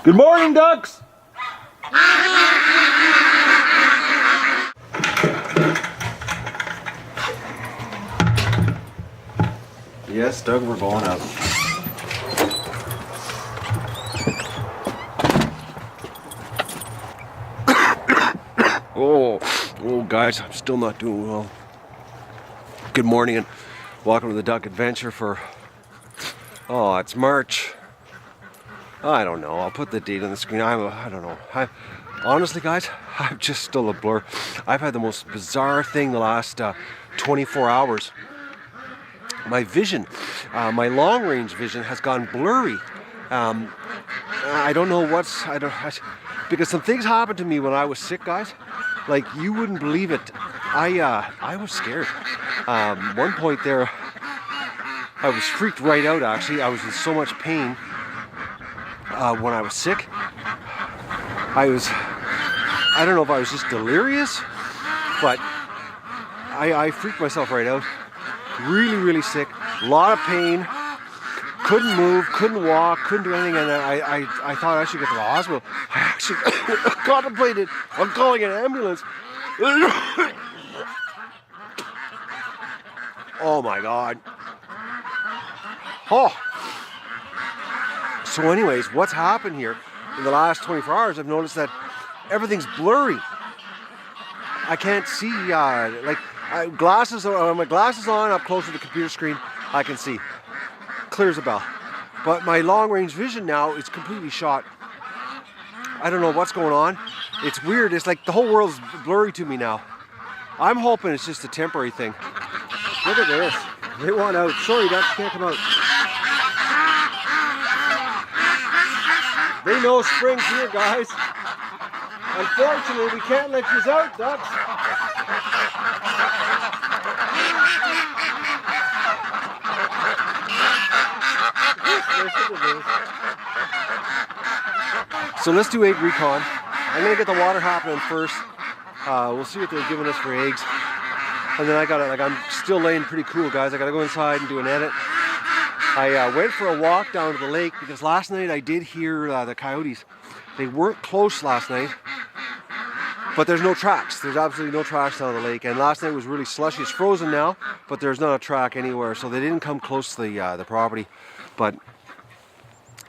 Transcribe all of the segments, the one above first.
Good morning, ducks! Yes, Doug, we're going up. Oh, guys, I'm still not doing well. Good morning and welcome to the Duck Adventure for, it's March. I don't know, I'll put the date on the screen. I don't know. Honestly, guys, I'm just still a blur. I've had the most bizarre thing the last 24 hours. My vision, my long range vision has gone blurry. I don't know because some things happened to me when I was sick, guys. Like, you wouldn't believe it. I was scared. One point there, I was freaked right out, actually. I was in so much pain when I was sick. I don't know if I was just delirious, but I freaked myself right out. Really, really sick. A lot of pain. Couldn't move, couldn't walk, couldn't do anything, and I thought I should get to the hospital. I actually contemplated on calling an ambulance. Oh my God. Oh. So anyways, what's happened here in the last 24 hours, I've noticed that everything's blurry. I can't see, my glasses on, up close to the computer screen, I can see. Clear as a bell. But my long range vision now is completely shot. I don't know what's going on. It's weird. It's like the whole world's blurry to me now. I'm hoping it's just a temporary thing. Look at this. They want out. Sorry, ducks can't come out. They know spring's here, guys. Unfortunately, we can't let you out, ducks. So let's do egg recon. I'm gonna get the water happening first. We'll see what they're giving us for eggs. And then I'm still laying pretty cool, guys. I gotta go inside and do an edit. I went for a walk down to the lake because last night I did hear the coyotes. They weren't close last night, but there's no tracks. There's absolutely no tracks down the lake. And last night was really slushy. It's frozen now, but there's not a track anywhere. So they didn't come close to the property. But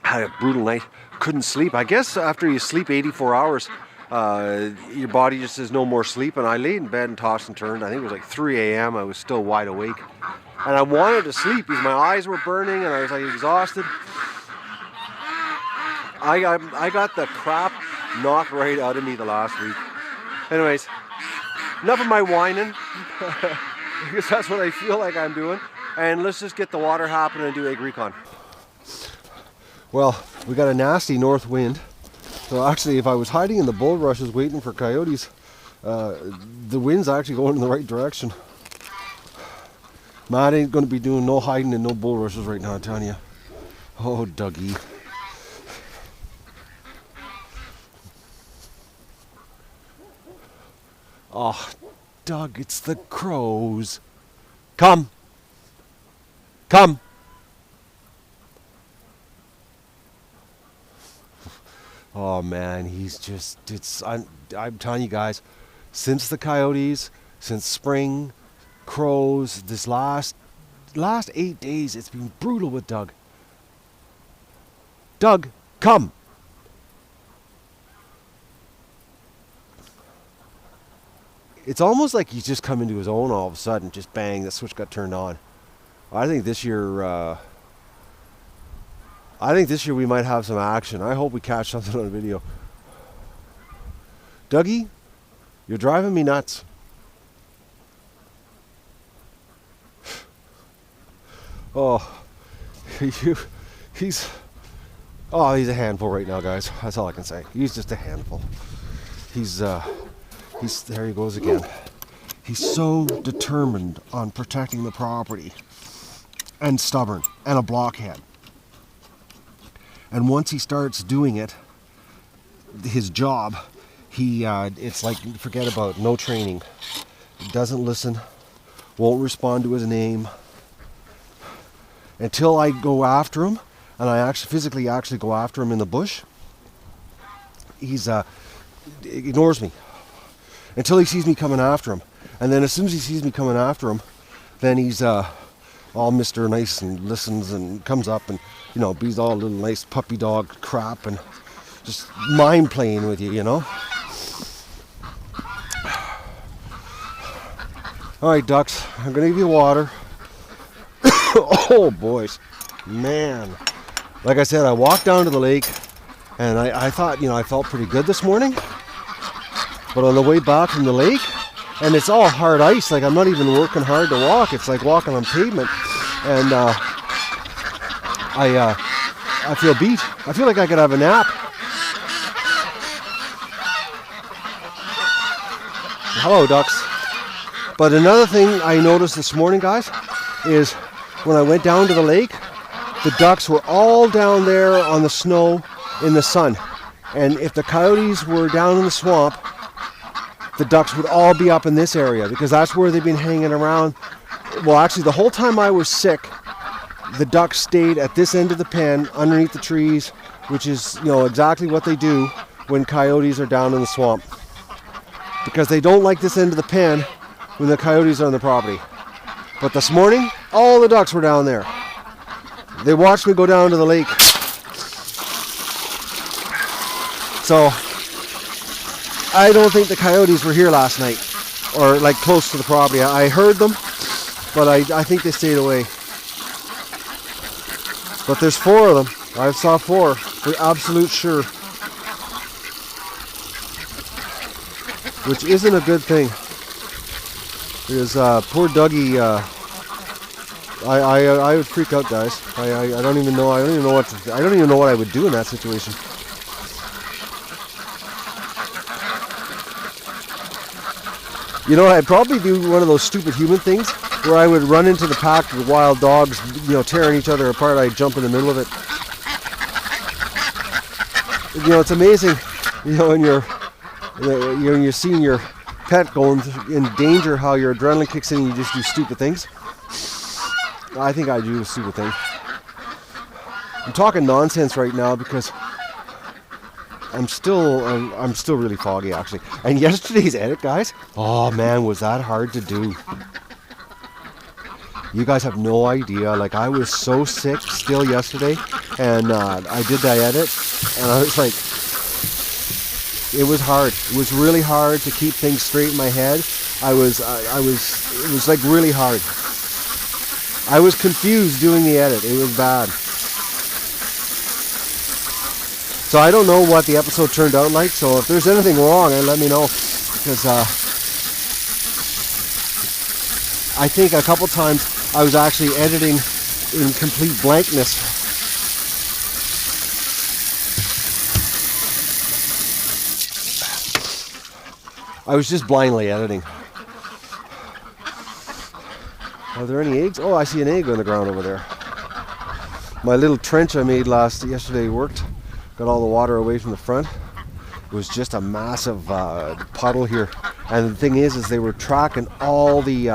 had a brutal night. Couldn't sleep. I guess after you sleep 84 hours, your body just says no more sleep. And I laid in bed and tossed and turned. I think it was like 3 a.m. I was still wide awake. And I wanted to sleep because my eyes were burning and I was like exhausted. I got the crap knocked right out of me the last week. Anyways, enough of my whining. Because that's what I feel like I'm doing. And let's just get the water happening and do egg recon. Well, we got a nasty north wind. So actually, if I was hiding in the bulrushes waiting for coyotes, the wind's actually going in the right direction. Matt ain't going to be doing no hiding and no bulrushes right now, I'm telling you. Oh, Dougie. Oh, Doug, it's the crows. Come. Come. Oh man, I'm telling you guys, since the coyotes, since spring, crows, this last 8 days, it's been brutal with Doug. Doug, come. It's almost like he's just come into his own all of a sudden, just bang, the switch got turned on. I think this year we might have some action. I hope we catch something on video. Dougie, you're driving me nuts. Oh, he's a handful right now, guys. That's all I can say. He's just a handful. He's there he goes again. He's so determined on protecting the property and stubborn and a blockhead. And once he starts doing it, his job, it's like, forget about it, no training. He doesn't listen, won't respond to his name. Until I go after him, and I physically go after him in the bush, ignores me until he sees me coming after him. And then as soon as he sees me coming after him, then he's all Mr. Nice and listens and comes up and, you know, be all little nice puppy dog crap and just mind playing with you, you know. All right, ducks, I'm gonna give you water. Oh, boys, man. Like I said, I walked down to the lake and I thought, you know, I felt pretty good this morning. But on the way back from the lake, and it's all hard ice, like I'm not even working hard to walk. It's like walking on pavement. And I feel beat. I feel like I could have a nap. Hello, ducks. But another thing I noticed this morning, guys, is when I went down to the lake, the ducks were all down there on the snow in the sun. And if the coyotes were down in the swamp, the ducks would all be up in this area because that's where they've been hanging around. Well, actually, the whole time I was sick, the ducks stayed at this end of the pen underneath the trees, which is, you know, exactly what they do when coyotes are down in the swamp. Because they don't like this end of the pen when the coyotes are on the property. But this morning, all the ducks were down there. They watched me go down to the lake. So, I don't think the coyotes were here last night, or like close to the property. I heard them, but I think they stayed away. But there's 4 of them. I saw 4 for absolute sure. Which isn't a good thing. Because poor Dougie, I would freak out, guys. I don't even know. I don't even know what I would do in that situation. You know, I'd probably do one of those stupid human things where I would run into the pack with wild dogs, you know, tearing each other apart. I'd jump in the middle of it. You know, it's amazing, you know, when you're seeing your pet going in danger, how your adrenaline kicks in and you just do stupid things. I think I do a stupid thing. I'm talking nonsense right now because I'm still really foggy, actually. And yesterday's edit, guys, oh man, was that hard to do. You guys have no idea. Like, I was so sick still yesterday, and I did that edit, and I was like, it was hard. It was really hard to keep things straight in my head. It was like really hard. I was confused doing the edit. It was bad. So I don't know what the episode turned out like, so if there's anything wrong, let me know, because I think a couple times I was actually editing in complete blankness. I was just blindly editing. Are there any eggs? Oh, I see an egg on the ground over there. My little trench I made yesterday worked. Got all the water away from the front. It was just a massive puddle here. And the thing is they were tracking all the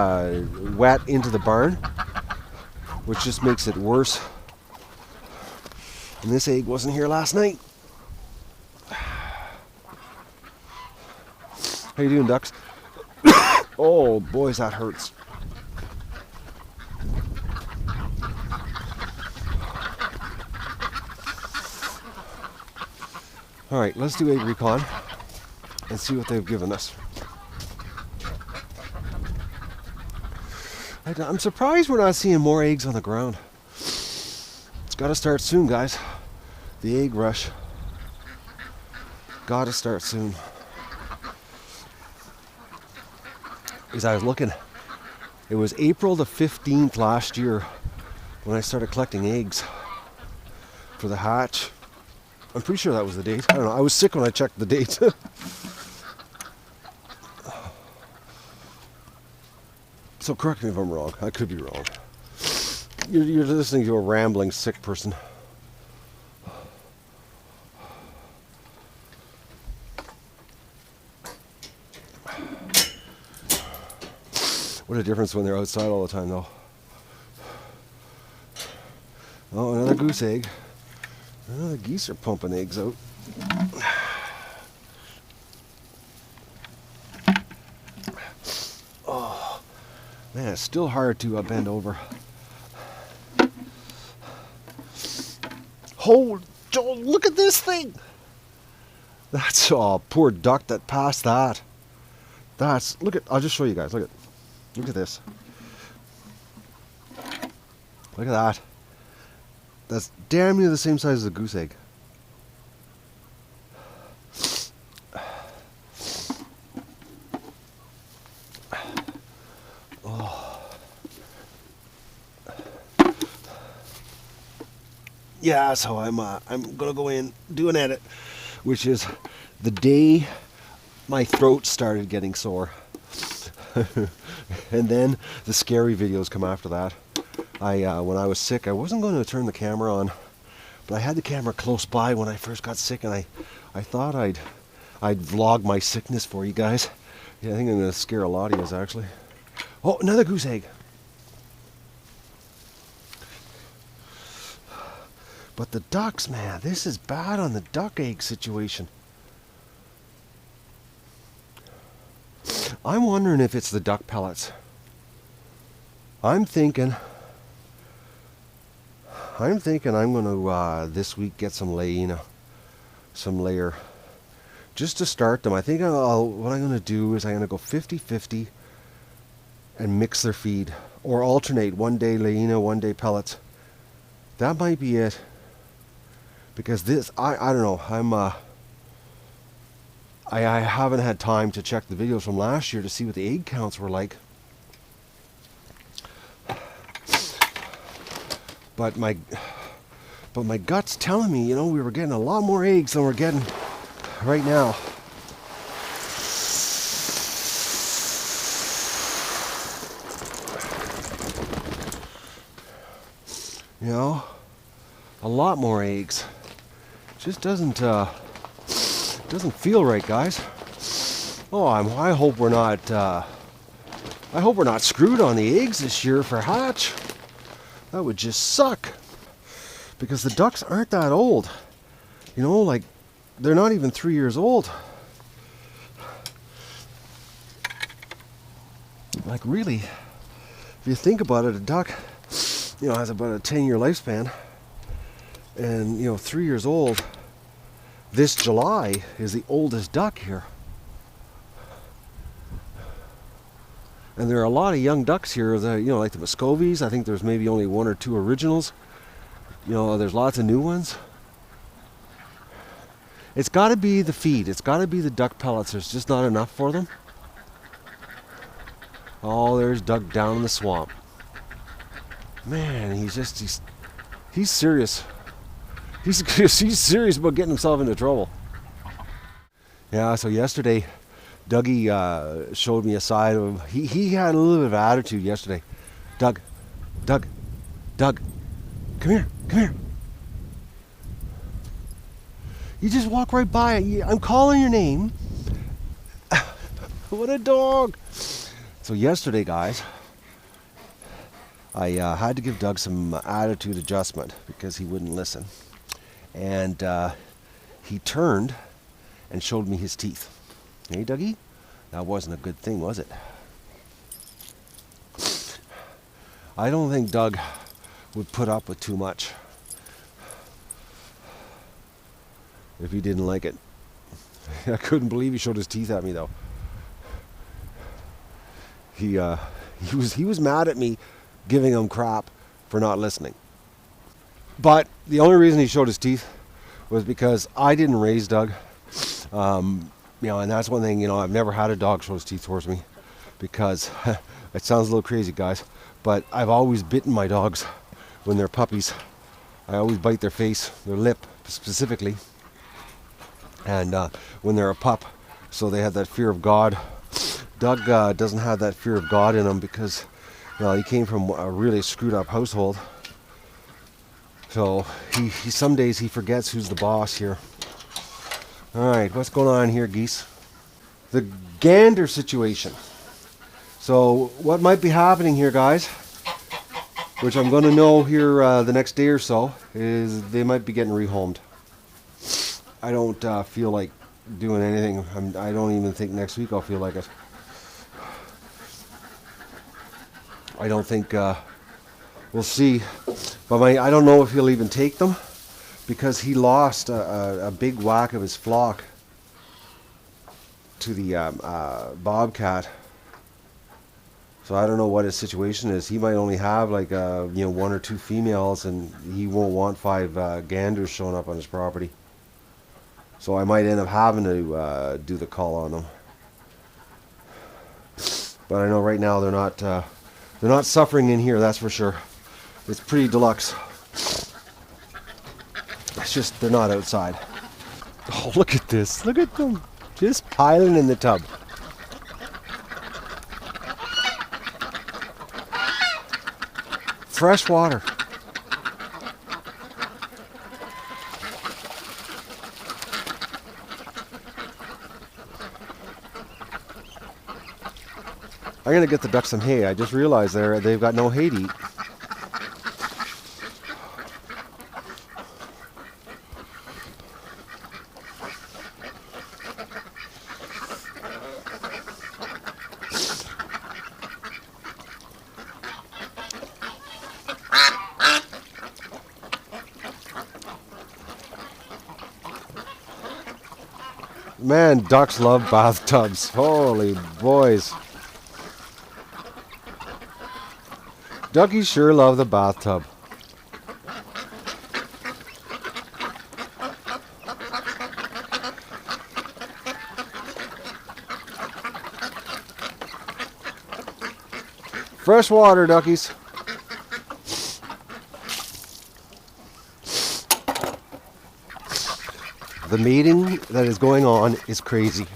wet into the barn, which just makes it worse. And this egg wasn't here last night. How you doing, ducks? Oh, boys, that hurts. All right, let's do egg recon and see what they've given us. I'm surprised we're not seeing more eggs on the ground. It's got to start soon, guys. The egg rush. Got to start soon. As I was looking, it was April the 15th last year when I started collecting eggs for the hatch. I'm pretty sure that was the date. I don't know. I was sick when I checked the date. So correct me if I'm wrong. I could be wrong. You're listening to a rambling sick person. What a difference when they're outside all the time, though. Oh, another goose egg. Oh, the geese are pumping eggs out. Man, it's still hard to bend over. Oh, Joe, look at this thing! That's a poor duck that passed that. That's, look at, I'll just show you guys, look at this. Look at that. That's damn near the same size as a goose egg. Yeah, so I'm gonna go in, do an edit, which is the day my throat started getting sore, and then the scary videos come after that. When I was sick, I wasn't going to turn the camera on, but I had the camera close by when I first got sick, and I thought I'd vlog my sickness for you guys. Yeah, I think I'm gonna scare a lot of you actually. Oh, another goose egg. But the ducks, man, this is bad on the duck egg situation. I'm wondering if it's the duck pellets. I'm thinking I'm going to this week get some layer, just to start them. I think what I'm going to do is I'm going to go 50-50 and mix their feed, or alternate, one day layina, one day pellets. That might be it. Because this, I don't know, I haven't had time to check the videos from last year to see what the egg counts were like. But my gut's telling me, we were getting a lot more eggs than we're getting right now. A lot more eggs. Just doesn't feel right, guys. Oh, I hope we're not screwed on the eggs this year for hatch. That would just suck, because the ducks aren't that old. Like, they're not even 3 years old. Like, really, if you think about it, a duck, has about a 10-year lifespan, and 3 years old. This July is the oldest duck here. And there are a lot of young ducks here that, like the Muscovies. I think there's maybe only 1 or 2 originals. There's lots of new ones. It's got to be the feed. It's got to be the duck pellets. There's just not enough for them. Oh, there's Doug down in the swamp. Man, he's serious. He's serious about getting himself into trouble. Yeah, so yesterday, Dougie showed me a side of him. He had a little bit of attitude yesterday. Doug, come here. You just walk right by. I'm calling your name. What a dog. So yesterday, guys, I had to give Doug some attitude adjustment because he wouldn't listen. And he turned and showed me his teeth. Hey, Dougie? That wasn't a good thing, was it? I don't think Doug would put up with too much if he didn't like it. I couldn't believe he showed his teeth at me, though. He was mad at me giving him crap for not listening. But the only reason he showed his teeth was because I didn't raise Doug. And that's one thing, I've never had a dog show his teeth towards me, because it sounds a little crazy, guys, but I've always bitten my dogs when they're puppies. I always bite their face, their lip specifically, and when they're a pup, so they have that fear of God. Doug doesn't have that fear of God in him because, he came from a really screwed up household. So he some days he forgets who's the boss here. All right, what's going on here, geese? The gander situation. So what might be happening here, guys, which I'm going to know here the next day or so, is they might be getting rehomed. I don't feel like doing anything. I don't even think next week I'll feel like it. I don't think, we'll see. But I don't know if he'll even take them, because he lost a big whack of his flock to the bobcat. So I don't know what his situation is. He might only have like one or two females, and he won't want 5 ganders showing up on his property. So I might end up having to do the call on them. But I know right now they're not suffering in here. That's for sure. It's pretty deluxe. It's just they're not outside. Oh, look at this! Look at them, just piling in the tub. Fresh water. I'm gonna get the ducks some hay. I just realized they've got no hay to eat. Man, ducks love bathtubs. Holy boys. Duckies sure love the bathtub. Fresh water, duckies. The mating that is going on is crazy.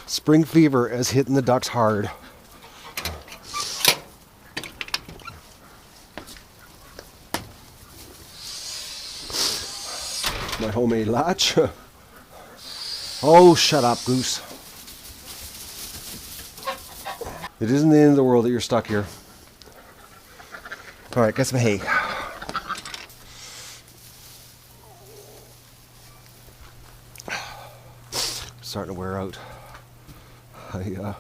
Spring fever is hitting the ducks hard. My homemade latch. Oh, shut up, goose. It isn't the end of the world that you're stuck here. All right, get some hay. Starting to wear out. I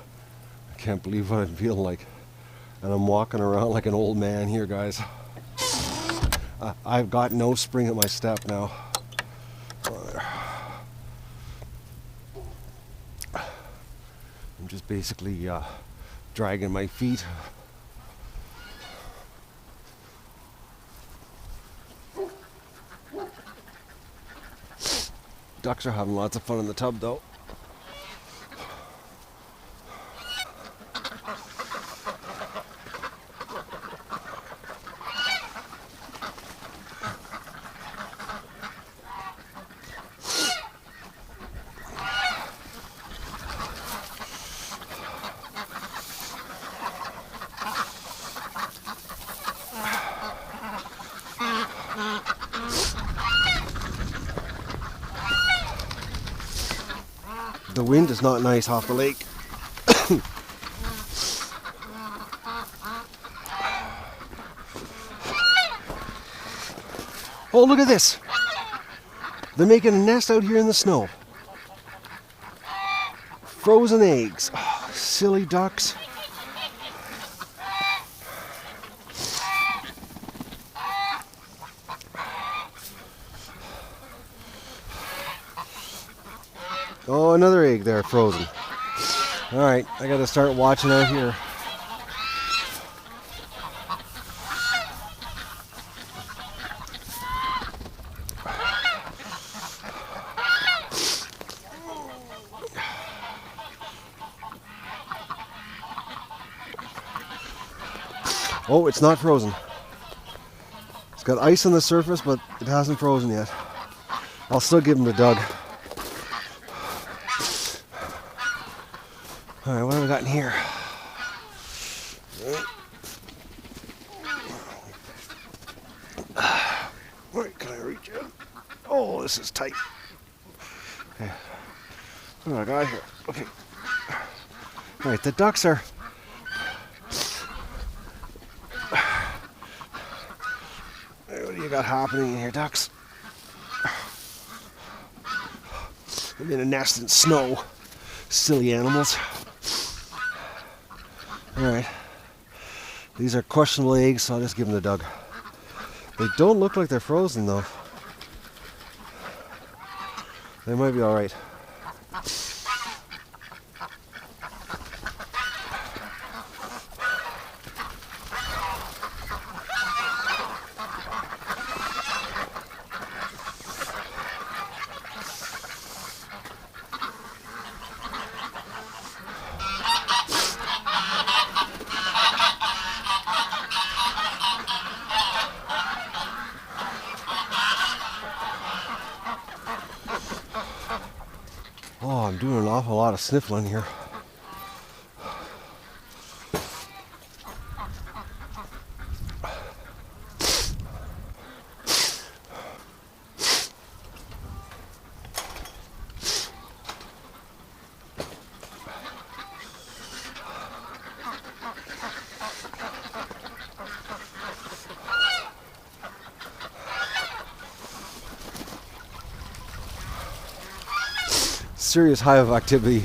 can't believe what I'm feeling like. And I'm walking around like an old man here, guys. I've got no spring at my step now. I'm just basically dragging my feet. Ducks are having lots of fun in the tub though. The wind is not nice off the lake. Oh, look at this. They're making a nest out here in the snow. Frozen eggs. Oh, silly ducks. Oh, another egg there, frozen. All right, I gotta start watching out here. Oh, it's not frozen. It's got ice on the surface, but it hasn't frozen yet. I'll still give him a dug. All right, what have we got in here? Wait, can I reach in? Oh, this is tight. Okay. What do I got here? Okay. All right, the ducks are... What do you got happening in here, ducks? I'm in a nest in snow. Silly animals. Alright. These are questionable eggs, so I'll just give them to Doug. They don't look like they're frozen though. They might be alright. Oh, I'm doing an awful lot of sniffling here. Serious hive activity.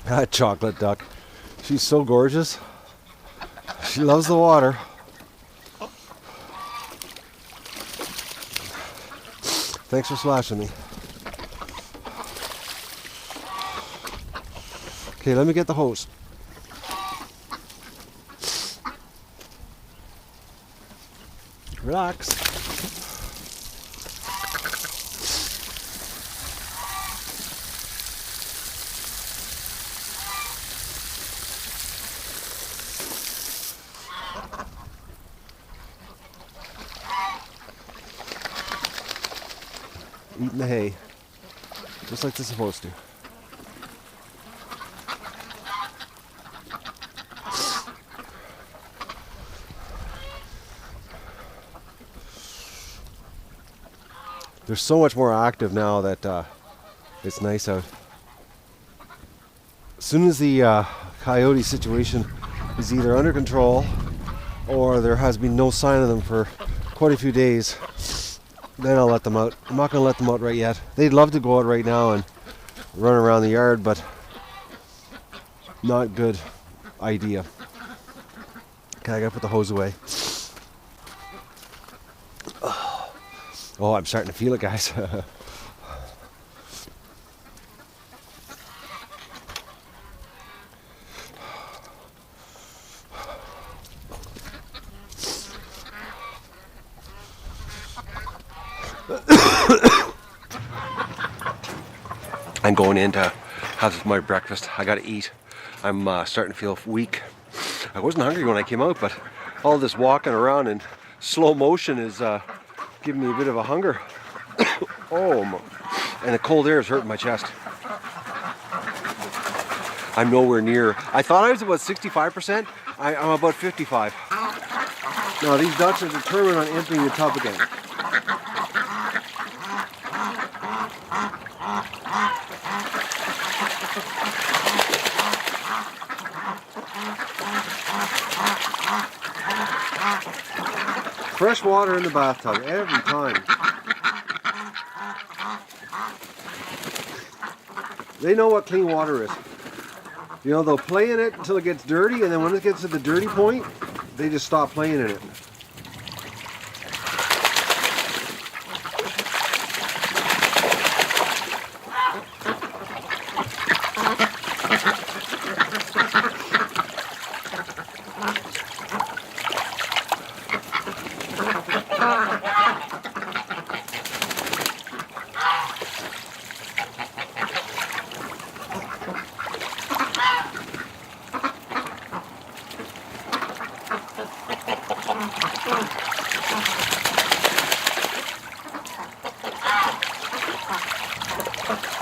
That chocolate duck. She's so gorgeous. She loves the water. Thanks for slashing me. Okay, let me get the hose. Relax. Eating the hay, just like they're supposed to. They're so much more active now that it's nice out. As soon as the coyote situation is either under control or there has been no sign of them for quite a few days, then I'll let them out. I'm not going to let them out right yet. They'd love to go out right now and run around the yard, but not good idea. Okay, I got to put the hose away. Oh, I'm starting to feel it, guys. I'm going in to have my breakfast. I gotta eat. I'm starting to feel weak. I wasn't hungry when I came out, but all this walking around in slow motion is giving me a bit of a hunger. Oh, and the cold air is hurting my chest. I'm nowhere near. I thought I was about 65%. I'm about 55. Now these ducks are determined on emptying the tub again. Fresh water in the bathtub every time. They know what clean water is. You know, they'll play in it until it gets dirty, and then when it gets to the dirty point, they just stop playing in it.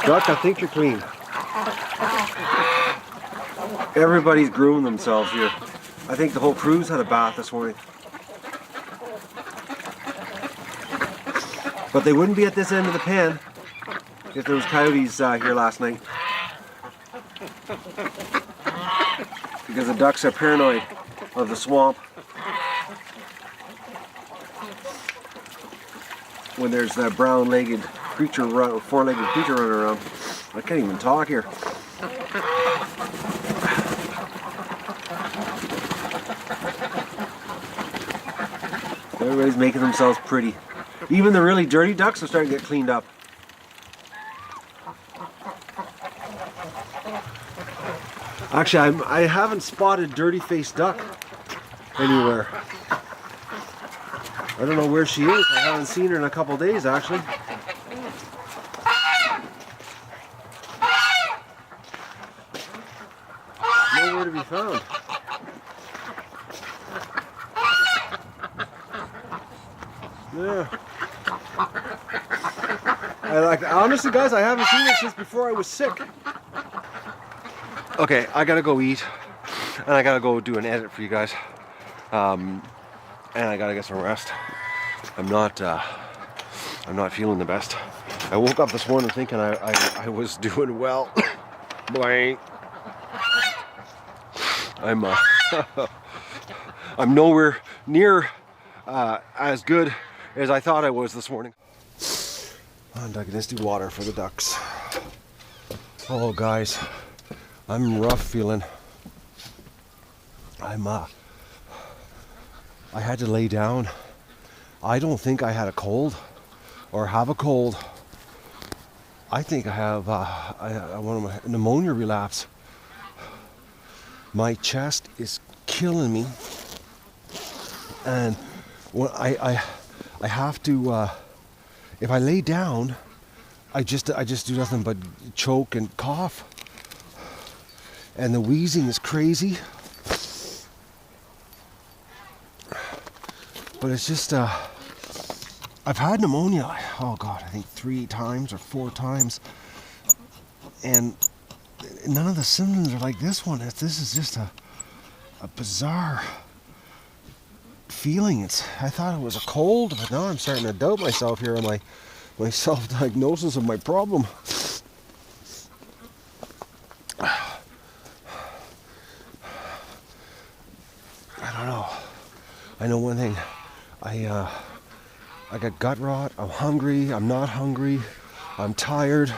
Duck, I think you're clean. Everybody's grooming themselves here. I think the whole crew's had a bath this morning. But they wouldn't be at this end of the pen if there was coyotes here last night. Because the ducks are paranoid of the swamp. When there's that brown-legged creature, four-legged creature running around. I can't even talk here. Everybody's making themselves pretty. Even the really dirty ducks are starting to get cleaned up. Actually, I haven't spotted dirty-faced duck anywhere. I don't know where she is. I haven't seen her in a couple days, actually. Nowhere to be found. Yeah. Honestly, guys, I haven't seen it since before I was sick. Okay, I gotta go eat, and I gotta go do an edit for you guys, and I gotta get some rest. I'm not feeling the best. I woke up this morning thinking I was doing well. Blank. I'm nowhere near as good as I thought I was this morning. Antagonistic water for the ducks. Oh, guys, I'm rough feeling. I had to lay down. I don't think I had a cold or have a cold. I think I have one of my pneumonia relapse. My chest is killing me, and when I have to. If I lay down, I just do nothing but choke and cough, and the wheezing is crazy. But it's just I've had pneumonia. Oh God, I think 3 times or 4 times, and none of the symptoms are like this one. This is just a bizarre feeling. I thought it was a cold, but now I'm starting to doubt myself here on my self-diagnosis of my problem. I don't know. I know one thing. I got gut rot. I'm hungry. I'm not hungry. I'm tired.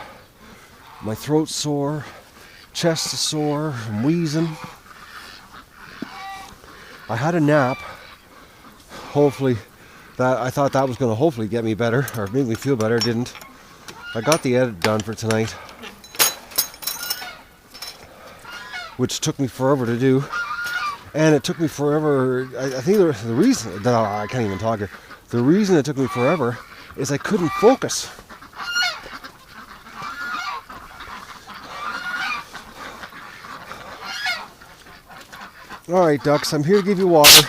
My throat's sore. Chest is sore. I'm wheezing. I had a nap. Hopefully, I thought that was going to hopefully get me better or make me feel better. It didn't. I got the edit done for tonight, which took me forever to do, and it took me forever. I think the reason that I can't even talk here. The reason it took me forever is I couldn't focus. All right, ducks, I'm here to give you water.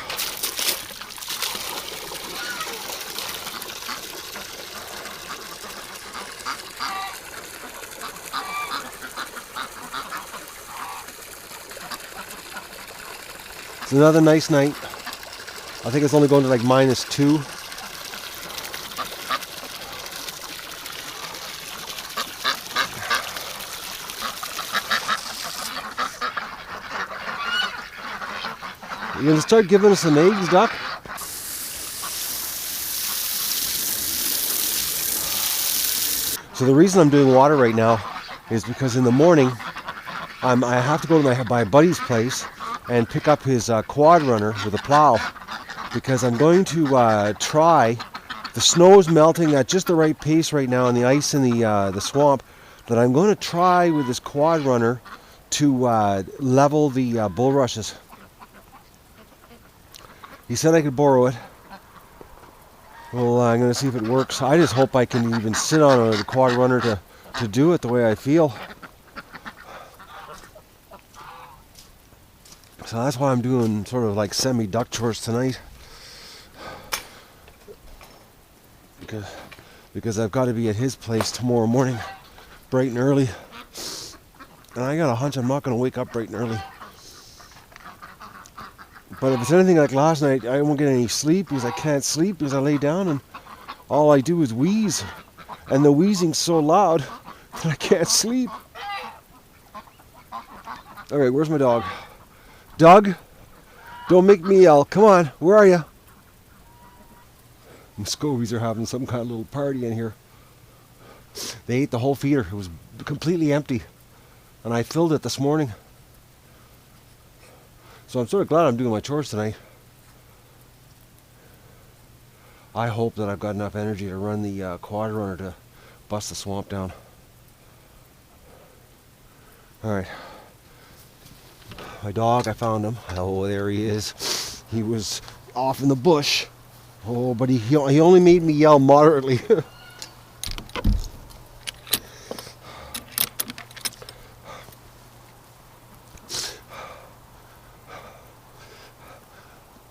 It's another nice night. I think it's only going to like -2. You gonna start giving us some eggs, duck? So the reason I'm doing water right now is because in the morning I have to go to my buddy's place and pick up his quad runner with a plow, because I'm going to try. The snow is melting at just the right pace right now, and the ice in the swamp, that I'm going to try with this quad runner to level the bulrushes. He said I could borrow it. Well, I'm going to see if it works. I just hope I can even sit on the quad runner to do it the way I feel. So that's why I'm doing sort of like semi-duck chores tonight. Because I've got to be at his place tomorrow morning, bright and early. And I got a hunch I'm not going to wake up bright and early. But if it's anything like last night, I won't get any sleep because I can't sleep because I lay down and all I do is wheeze. And the wheezing's so loud that I can't sleep. Alright, where's my dog? Doug, don't make me yell. Come on, where are you? Muscovies are having some kind of little party in here. They ate the whole feeder. It was completely empty. And I filled it this morning. So I'm sort of glad I'm doing my chores tonight. I hope that I've got enough energy to run the quad runner to bust the swamp down. Alright. My dog, I found him. Oh, there he is. He was off in the bush. Oh, but he only made me yell moderately.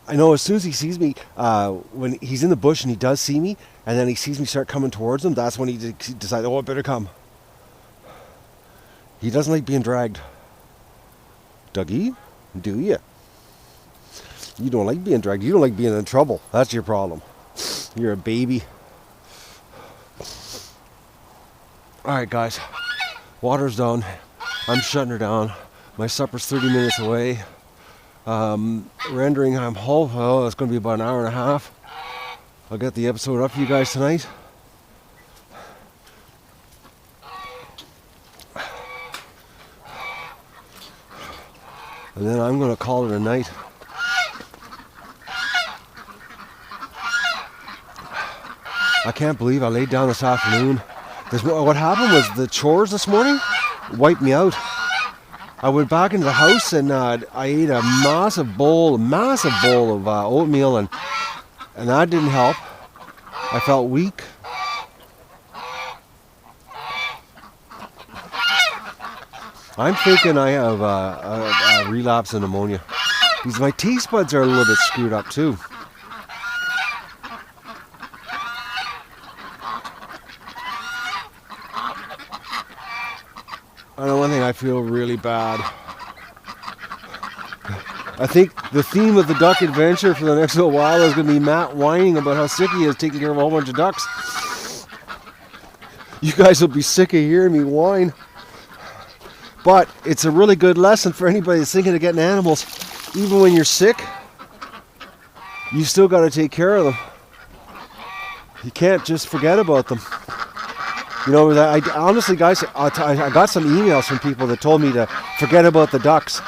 I know as soon as he sees me, when he's in the bush and he does see me, and then he sees me start coming towards him, that's when he decides, oh, I better come. He doesn't like being dragged. Dougie, do you? You don't like being dragged. You don't like being in trouble. That's your problem. You're a baby. Alright guys, water's done. I'm shutting her down. My supper's 30 minutes away. Rendering, it's going to be about an hour and a half. I'll get the episode up for you guys tonight. And then I'm going to call it a night. I can't believe I laid down this afternoon. What happened was the chores this morning wiped me out. I went back into the house and I ate a massive bowl of oatmeal, and that didn't help. I felt weak. I'm thinking I have a relapse in pneumonia. Because my taste buds are a little bit screwed up too. I know one thing, I feel really bad. I think the theme of the duck adventure for the next little while is going to be Matt whining about how sick he is taking care of a whole bunch of ducks. You guys will be sick of hearing me whine. But it's a really good lesson for anybody that's thinking of getting animals. Even when you're sick, you still got to take care of them. You can't just forget about them. You know, I honestly, guys, I got some emails from people that told me to forget about the ducks.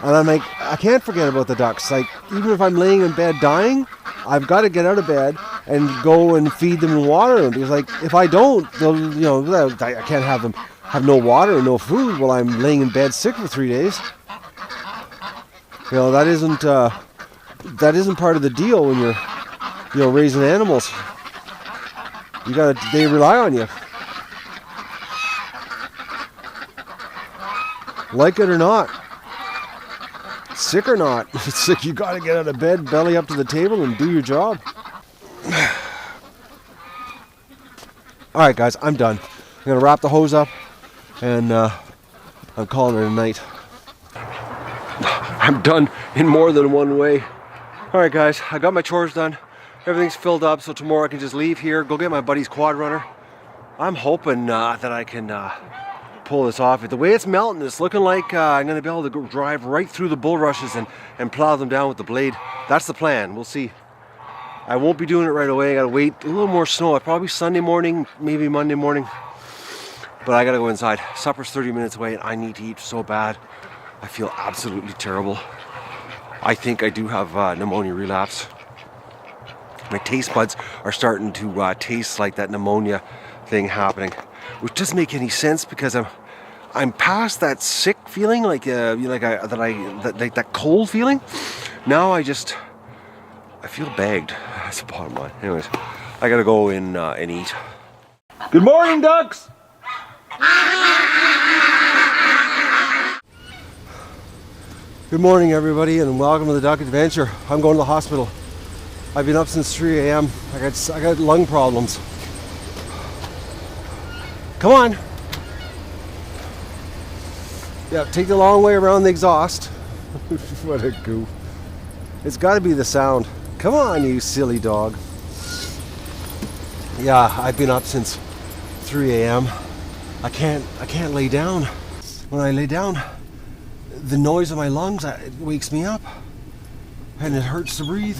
And I'm like, I can't forget about the ducks. Like, even if I'm laying in bed dying, I've got to get out of bed and go and feed them and water them. Because, like, if I don't, they'll, you know, I can't have them have no water and no food while I'm laying in bed sick for 3 days. You know, that isn't part of the deal when you're, you know, raising animals. They rely on you. Like it or not, sick or not, it's like you got to get out of bed, belly up to the table, and do your job. Alright guys, I'm done. I'm going to wrap the hose up, and I'm calling it a night. I'm done in more than one way. Alright guys, I got my chores done. Everything's filled up, so tomorrow I can just leave here, go get my buddy's quad runner. I'm hoping that I can pull this off. The way it's melting, it's looking like I'm going to be able to drive right through the bulrushes and plow them down with the blade. That's the plan. We'll see. I won't be doing it right away. I got to wait a little more snow. Probably Sunday morning, maybe Monday morning. But I got to go inside. Supper's 30 minutes away and I need to eat so bad. I feel absolutely terrible. I think I do have pneumonia relapse. My taste buds are starting to taste like that pneumonia thing happening, which doesn't make any sense because I'm past that sick feeling, like that cold feeling. Now I feel bagged. That's the bottom line. Anyways, I gotta go in and eat. Good morning, ducks. Good morning, everybody, and welcome to the Duck Adventure. I'm going to the hospital. I've been up since 3 a.m. I got lung problems. Come on. Yeah, take the long way around the exhaust. What a goof. It's got to be the sound. Come on, you silly dog. Yeah, I've been up since 3 a.m. I can't lay down. When I lay down, the noise of my lungs, it wakes me up. And it hurts to breathe.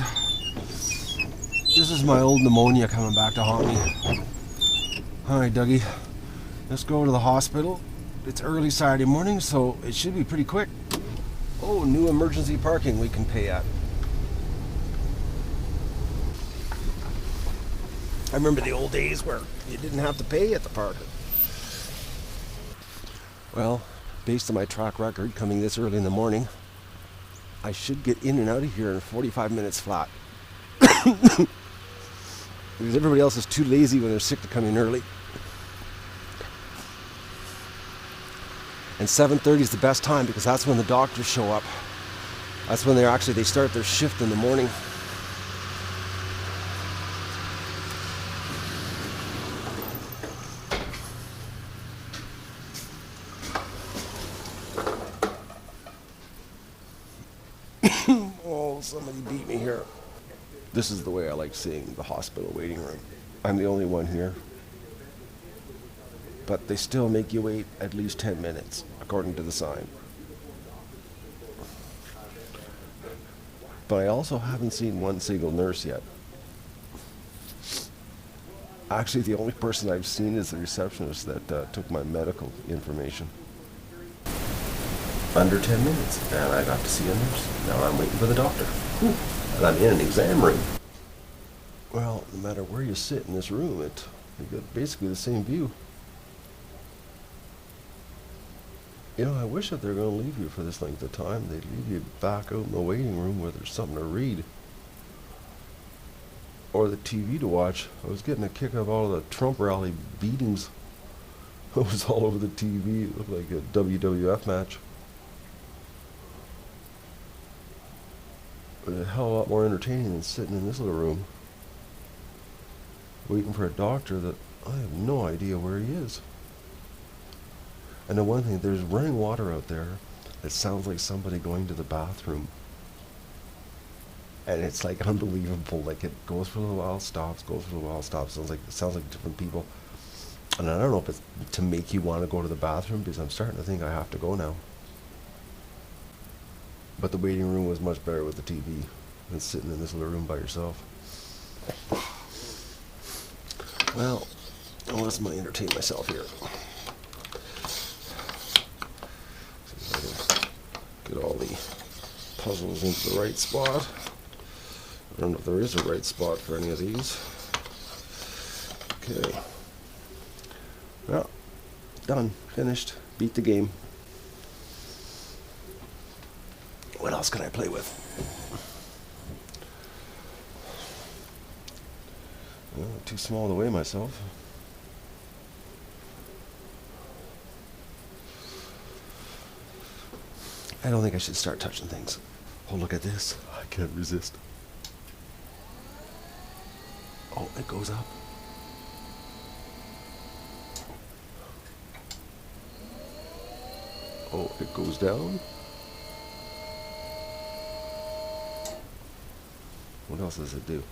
This is my old pneumonia coming back to haunt me. Alright, Dougie. Let's go to the hospital. It's early Saturday morning, so it should be pretty quick. Oh, new emergency parking we can pay at. I remember the old days where you didn't have to pay at the park. Well, based on my track record coming this early in the morning, I should get in and out of here in 45 minutes flat. Because everybody else is too lazy when they're sick to come in early. And 7:30 is the best time because that's when the doctors show up. That's when they start their shift in the morning. Oh, somebody beat me here. This is the way I like seeing the hospital waiting room. I'm the only one here. But they still make you wait at least 10 minutes, according to the sign. But I also haven't seen one single nurse yet. Actually, the only person I've seen is the receptionist that took my medical information. Under 10 minutes, and I got to see a nurse. Now I'm waiting for the doctor. Whew. And I'm in an exam room. Well, no matter where you sit in this room, you get basically the same view. You know, I wish that they're going to leave you for this length of time. They'd leave you back out in the waiting room where there's something to read. Or the TV to watch. I was getting a kick out of all of the Trump rally beatings. It was all over the TV. It looked like a WWF match. But a hell of a lot more entertaining than sitting in this little room waiting for a doctor that I have no idea where he is. And the one thing, there's running water out there that sounds like somebody going to the bathroom. And it's like unbelievable. Like it goes for a little while, stops, goes for a little while, stops. It sounds like different people. And I don't know if it's to make you want to go to the bathroom, because I'm starting to think I have to go now. But the waiting room was much better with the TV than sitting in this little room by yourself. Well, let's entertain myself here. See if I can get all the puzzles into the right spot. I don't know if there is a right spot for any of these. Okay. Well, done. Finished. Beat the game. What else can I play with? Well, too small to weigh myself. I don't think I should start touching things. Oh, look at this. I can't resist. Oh, it goes up. Oh, it goes down. What else does it do?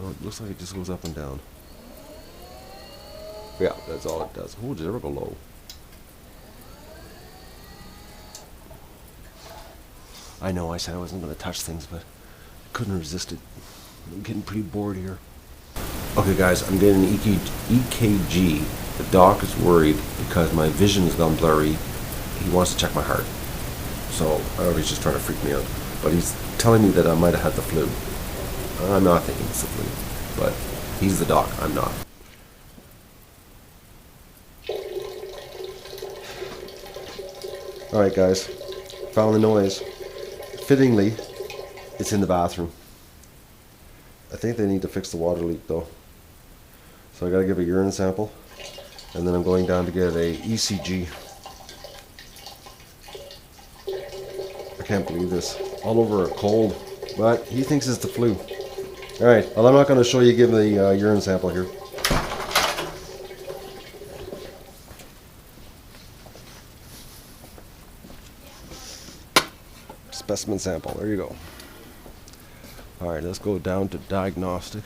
Oh, it looks like it just goes up and down. Yeah, that's all it does. Oh, did it ever go low? I know I said I wasn't going to touch things, but I couldn't resist it. I'm getting pretty bored here. Okay guys, I'm getting an EKG. The doc is worried because my vision has gone blurry. He wants to check my heart. So, I don't know if he's just trying to freak me out. But he's telling me that I might have had the flu. I'm not thinking it's the flu. But he's the doc, I'm not. Alright guys, found the noise. Fittingly, it's in the bathroom. I think they need to fix the water leak though. So I gotta give a urine sample. And then I'm going down to get a ECG. I can't believe this. All over a cold. But he thinks it's the flu. Alright, well I'm not going to show you give the urine sample here. Specimen sample, there you go. Alright, let's go down to diagnostic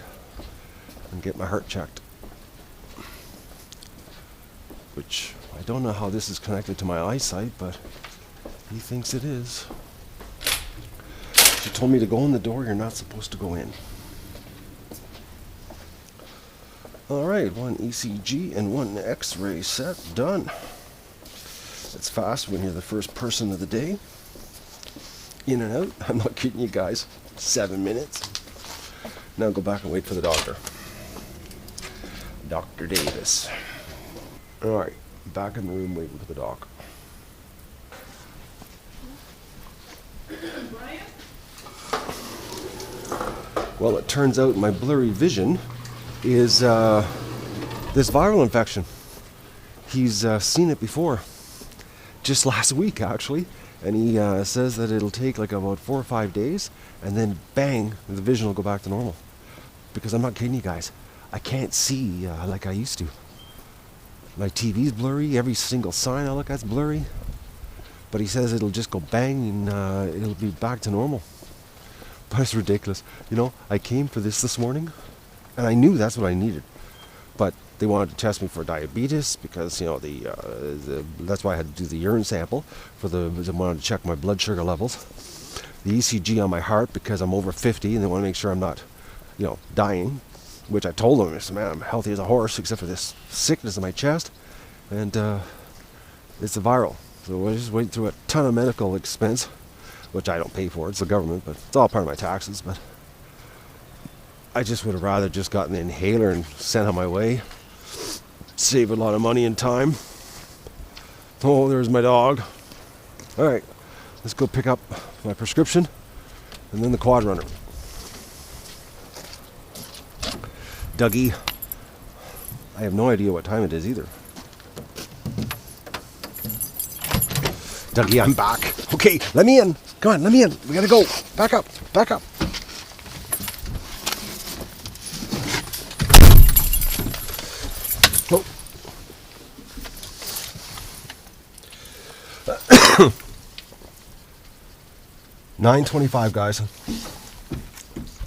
and get my heart checked. Which, I don't know how this is connected to my eyesight, but he thinks it is. She told me to go in the door you're not supposed to go in. Alright, one ECG and one X-ray set done. It's fast when you're the first person of the day. In and out. I'm not kidding you guys. 7 minutes. Now go back and wait for the doctor. Dr. Davis. Alright, back in the room waiting for the doc. Well, it turns out my blurry vision is this viral infection. He's seen it before. Just last week, actually. And he says that it'll take like about 4 or 5 days, and then bang, the vision will go back to normal. Because I'm not kidding you guys, I can't see like I used to. My TV's blurry, every single sign I look at's blurry. But he says it'll just go bang and it'll be back to normal. But it's ridiculous. You know, I came for this morning, and I knew that's what I needed. But they wanted to test me for diabetes because, you know, that's why I had to do the urine sample. They wanted to check my blood sugar levels. The ECG on my heart because I'm over 50 and they want to make sure I'm not, you know, dying. Which I told them, I said, man, I'm healthy as a horse except for this sickness in my chest. And it's a viral. So we're just waiting through a ton of medical expense, which I don't pay for. It's the government, but it's all part of my taxes. But I just would have rather just gotten the inhaler and sent on my way. Save a lot of money and time. Oh, there's my dog. Alright, let's go pick up my prescription and then the quad runner. Dougie. I have no idea what time it is either. Dougie, I'm back. Okay, let me in. Come on, let me in. We gotta go. Back up. Back up. Oh. 9:25, guys.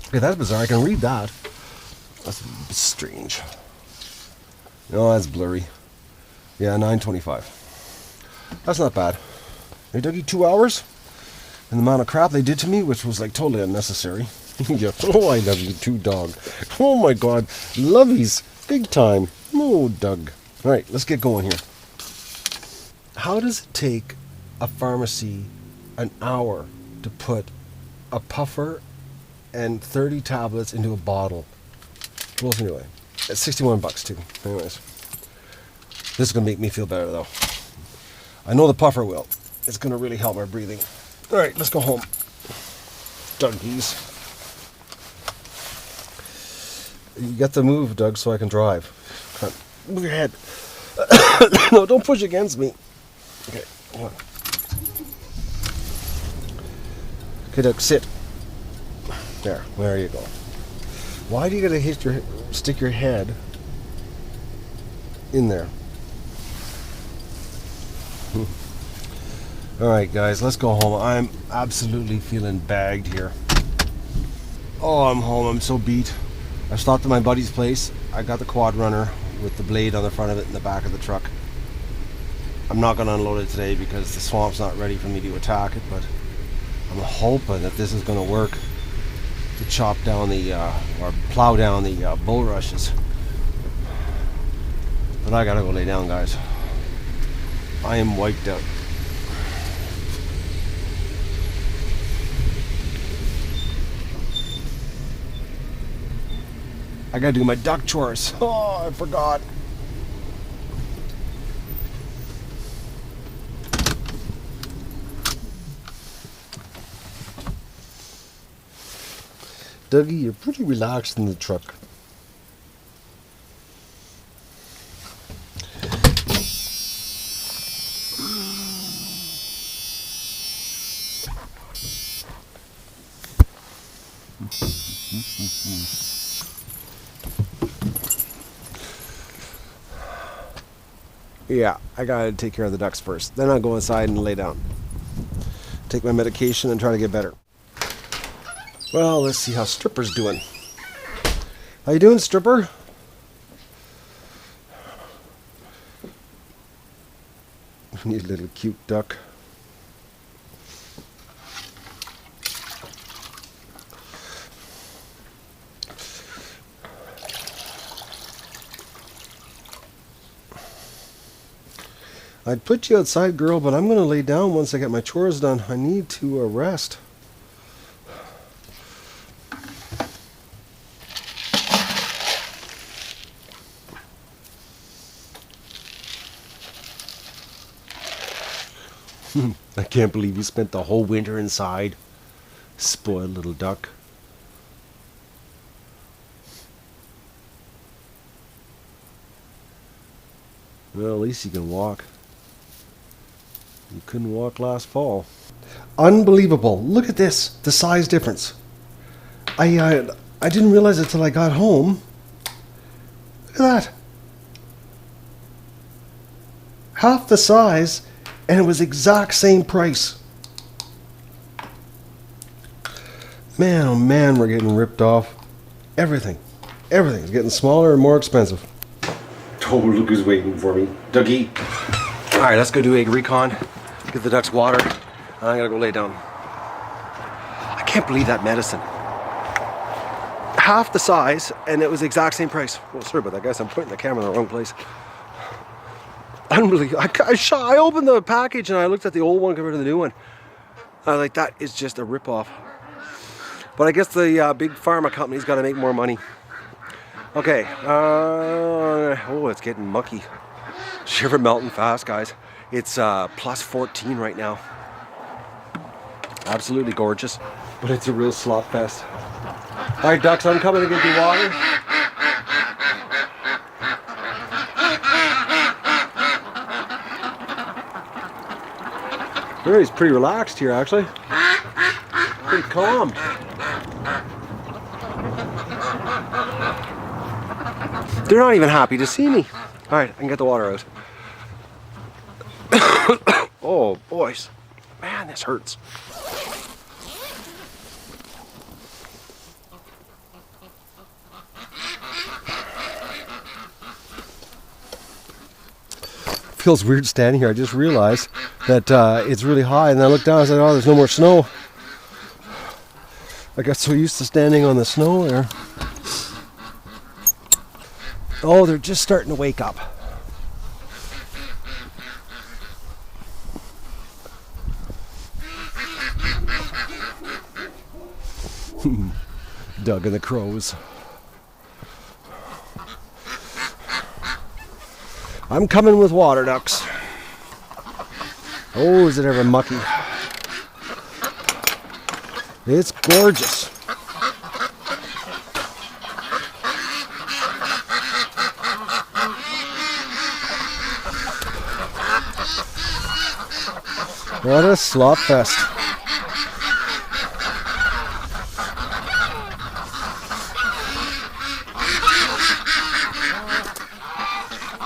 Okay, that's bizarre. I can read that. That's strange. No, that's blurry. Yeah, 9:25. That's not bad. Hey, Dougie, 2 hours? And the amount of crap they did to me, which was like totally unnecessary. Yeah. Oh, I love you too, dog. Oh my God, lovies, big time. Oh, Doug. All right, let's get going here. How does it take a pharmacy an hour to put a puffer and 30 tablets into a bottle? Well, anyway, it's 61 bucks too. Anyways, this is gonna make me feel better though. I know the puffer will. It's gonna really help my breathing. All right, let's go home. Dougies. You got to move, Doug, so I can drive. Come on, move your head. No, don't push against me. Okay, come on. Okay, Doug, sit. There you go. Why do you gotta stick your head in there? Alright guys, let's go home. I'm absolutely feeling bagged here. Oh, I'm home. I'm so beat. I stopped at my buddy's place. I got the quad runner with the blade on the front of it in the back of the truck. I'm not going to unload it today because the swamp's not ready for me to attack it, but I'm hoping that this is going to work to chop down the, or plow down the bulrushes. But I gotta go lay down, guys. I am wiped out. I gotta do my duck chores. Oh, I forgot. Dougie, you're pretty relaxed in the truck. Yeah, I gotta take care of the ducks first. Then I'll go inside and lay down. Take my medication and try to get better. Well, let's see how Stripper's doing. How you doing, Stripper? Neat little cute duck. I'd put you outside, girl, but I'm going to lay down once I get my chores done. I need to rest. I can't believe you spent the whole winter inside. Spoiled little duck. Well, at least you can walk. You couldn't walk last fall. Unbelievable. Look at this. The size difference. I didn't realize it till I got home. Look at that. Half the size, and it was exact same price. Man, oh man, we're getting ripped off. Everything. Everything's getting smaller and more expensive. Oh, look who's waiting for me. Dougie. Alright, let's go do egg recon. Get the ducks water. I'm gonna go lay down. I can't believe that medicine. Half the size, and it was the exact same price. Well, sorry about that, guys. I'm pointing the camera in the wrong place. Unbelievable. I opened the package and I looked at the old one compared to the new one. I was like, that is just a rip-off. But I guess the big pharma company's got to make more money. Okay. Oh, it's getting mucky. Shiver melting fast, guys. It's plus 14 right now. Absolutely gorgeous. But it's a real slop fest. Alright, ducks, I'm coming to get you water. Everybody's pretty relaxed here, actually. Pretty calm. They're not even happy to see me. Alright, I can get the water out. Oh, boys. Man, this hurts. Feels weird standing here. I just realized that it's really high, and then I looked down and I said, oh, there's no more snow. I got so used to standing on the snow there. Oh, they're just starting to wake up. Doug and the crows. I'm coming with water, ducks. Oh, is it ever mucky? It's gorgeous. What a slop fest.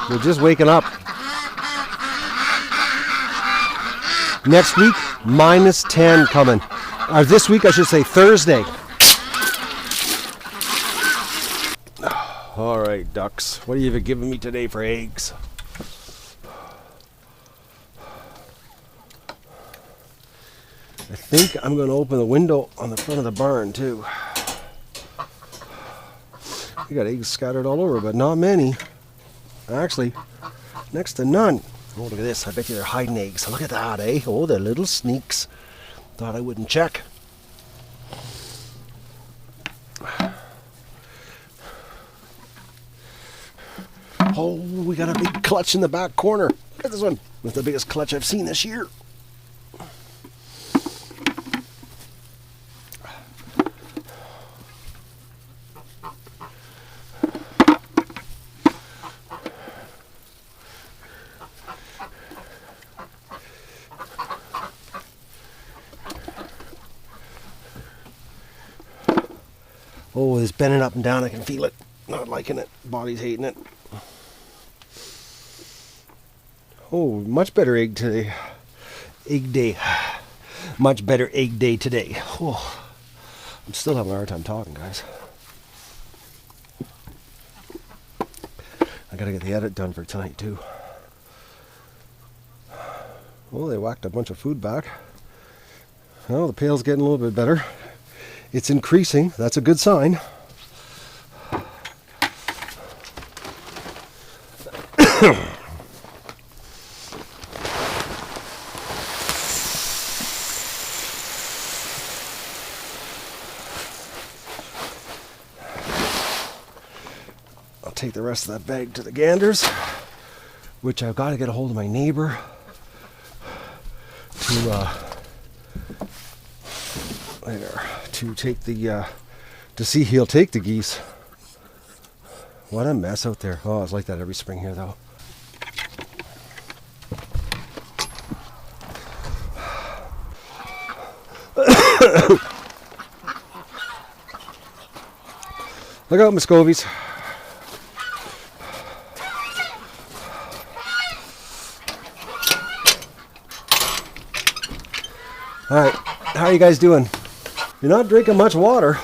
They're just waking up. Next week, minus 10 coming. Or this week, I should say Thursday. All right, ducks. What are you giving me today for eggs? I think I'm going to open the window on the front of the barn, too. We got eggs scattered all over, but not many. Actually, next to none. Oh, look at this. I bet you they're hiding eggs. Look at that, eh? Oh, they're little sneaks. Thought I wouldn't check. Oh, we got a big clutch in the back corner. Look at this one. It's the biggest clutch I've seen this year. Oh, it's bending up and down. I can feel it. Not liking it. Body's hating it. Oh, much better egg today. Egg day. Much better egg day today. Oh, I'm still having a hard time talking, guys. I gotta get the edit done for tonight, too. Well, they whacked a bunch of food back. Well, the pail's getting a little bit better. It's increasing. That's a good sign. take the rest of that bag to the ganders, which I've got to get a hold of my neighbor to take the to see he'll take the geese. What a mess out there. Oh, it's like that every spring here though. Look out, Muscovies. Alright, how are you guys doing? You're not drinking much water.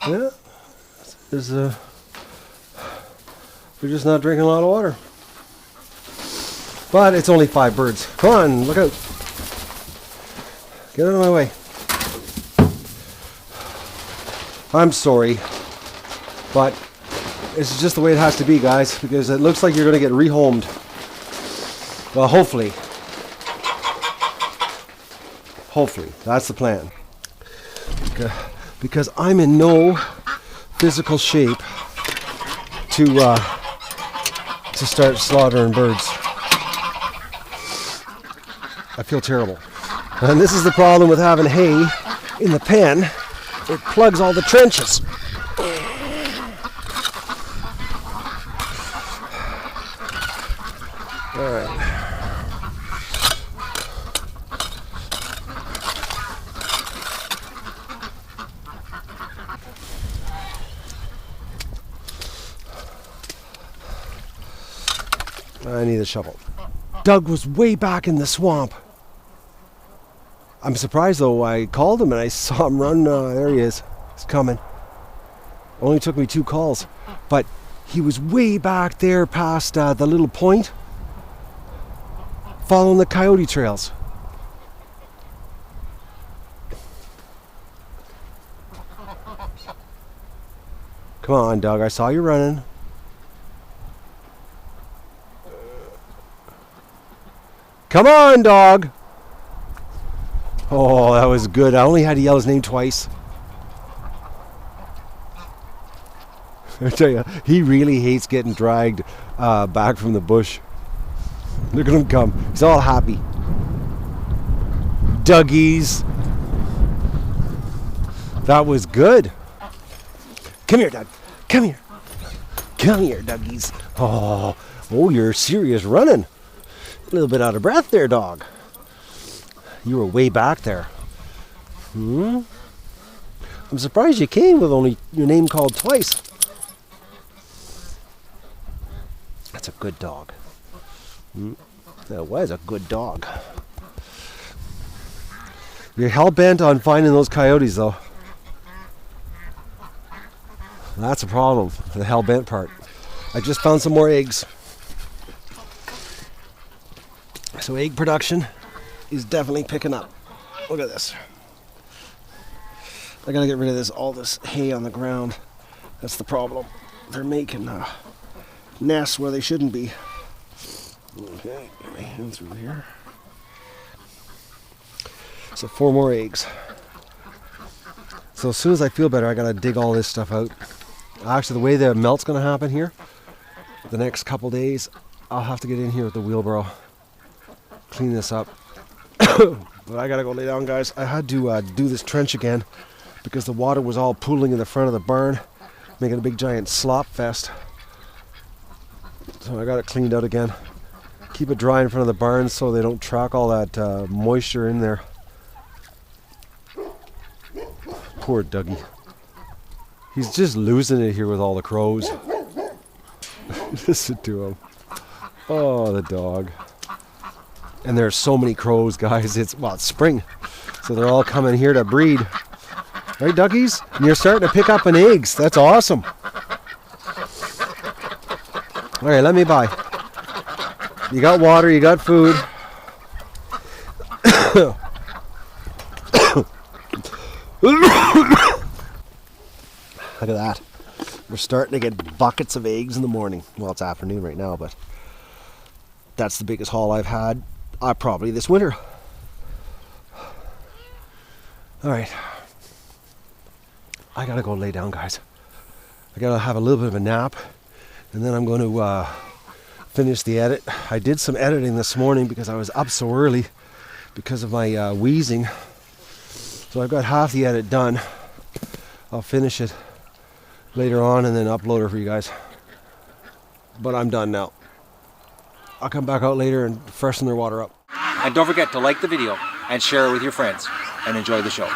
Yeah, we're just not drinking a lot of water. But it's only 5 birds. Come on, look out. Get out of my way. I'm sorry, but it's just the way it has to be, guys, because it looks like you're going to get rehomed. Well, hopefully. Hopefully, that's the plan. Because I'm in no physical shape to start slaughtering birds. I feel terrible. And this is the problem with having hay in the pen. It plugs all the trenches. All right. I need a shovel. Doug was way back in the swamp. I'm surprised though. I called him and I saw him run. There he is. He's coming. Only took me 2 calls, but he was way back there past the little point, following the coyote trails. Come on, Doug. I saw you running. Come on, dog. Oh, that was good. I only had to yell his name twice. I tell you, he really hates getting dragged back from the bush. Look at him come. He's all happy. Douggies. That was good. Come here, Doug. Come here. Come here, Douggies. Oh, you're serious running. A little bit out of breath there, dog. You were way back there. I'm surprised you came with only your name called twice. That's a good dog. That was a good dog. You're hell-bent on finding those coyotes, though. That's a problem, the hell-bent part. I just found some more eggs. So egg production is definitely picking up. Look at this. I gotta get rid of all this hay on the ground. That's the problem. They're making nests where they shouldn't be. Okay, get my hand through here. So 4 more eggs. So as soon as I feel better, I gotta dig all this stuff out. Actually, the way the melt's gonna happen here, the next couple days, I'll have to get in here with the wheelbarrow, clean this up. But I gotta go lay down, guys. I had to do this trench again because the water was all pooling in the front of the barn, making a big giant slop fest. So I got it cleaned out again. Keep it dry in front of the barn so they don't track all that moisture in there. Poor Dougie. He's just losing it here with all the crows. Listen to him. Oh, the dog. And there's so many crows, guys. It's spring. So they're all coming here to breed. Right, duckies? And you're starting to pick up an eggs. That's awesome. All right, let me by. You got water, you got food. Look at that. We're starting to get buckets of eggs in the morning. Well, it's afternoon right now, but that's the biggest haul I've had probably this winter. All right, I gotta go lay down, guys. I gotta have a little bit of a nap, and then I'm going to finish the edit. I did some editing this morning because I was up so early because of my wheezing. So I've got half the edit done. I'll finish it later on and then upload it for you guys. But I'm done now. I'll come back out later and freshen their water up. And don't forget to like the video and share it with your friends, and enjoy the show.